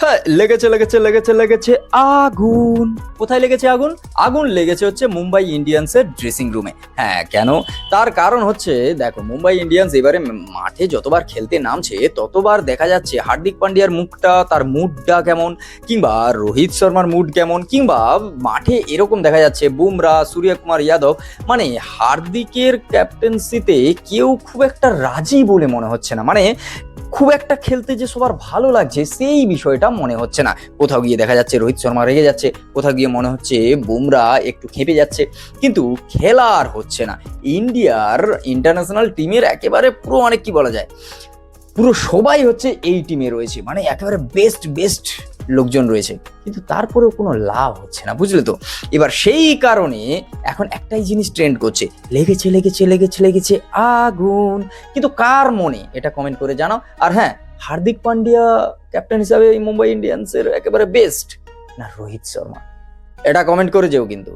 হ্যাঁ, লেগেছে লেগেছে লেগেছে লেগেছে আগুন। কোথায় লেগেছে আগুন? আগুন লেগেছে হচ্ছে মুম্বাই ইন্ডিয়ান্সের ড্রেসিং রুমে। হ্যাঁ, কেন? তার কারণ হচ্ছে, দেখো, মুম্বাই ইন্ডিয়ান্স এবারে মাঠে যতবার খেলতে নামছে ততবার দেখা যাচ্ছে হার্দিক পান্ডিয়ার মুখটা, তার মুডটা কেমন, কিংবা রোহিত শর্মার মুড কেমন, কিংবা মাঠে এরকম দেখা যাচ্ছে বুমরা, সূর্যকুমার যাদব, মানে হার্দিকের ক্যাপ্টেন্সিতে কেউ খুব একটা রাজি বলে মনে হচ্ছে না। মানে খুব একটা খেলতে যে সবার ভালো লাগছে সেই বিষয়টা মনে হচ্ছে না। কোথাও গিয়ে দেখা যাচ্ছে রোহিত শর্মা রেগে যাচ্ছে, কোথাও গিয়ে মনে হচ্ছে বুমরা একটু খেপে যাচ্ছে, কিন্তু খেলা আর হচ্ছে না। ইন্ডিয়ার ইন্টারন্যাশনাল টিমের একেবারে পুরো, অনেক কি বলা যায়, পুরো সবাই হচ্ছে এই টিমে রয়েছে, মানে একেবারে বেস্ট বেস্ট লোকজন রয়েছে, কিন্তু তারপরেও কোনো লাভ হচ্ছে না, বুঝলে তো? এবার সেই কারণে এখন একটাই জিনিস ট্রেন্ড করছে, লেগেছে লেগেছে লেগেছে লেগেছে আগুন। কিন্তু কার মনে, এটা কমেন্ট করে জানাও। আর হ্যাঁ, হার্দিক পান্ডিয়া ক্যাপ্টেন হিসাবে মুম্বাই ইন্ডিয়ান্সের একেবারে বেস্ট, না রোহিত শর্মা, এটা কমেন্ট করে যেও কিন্তু।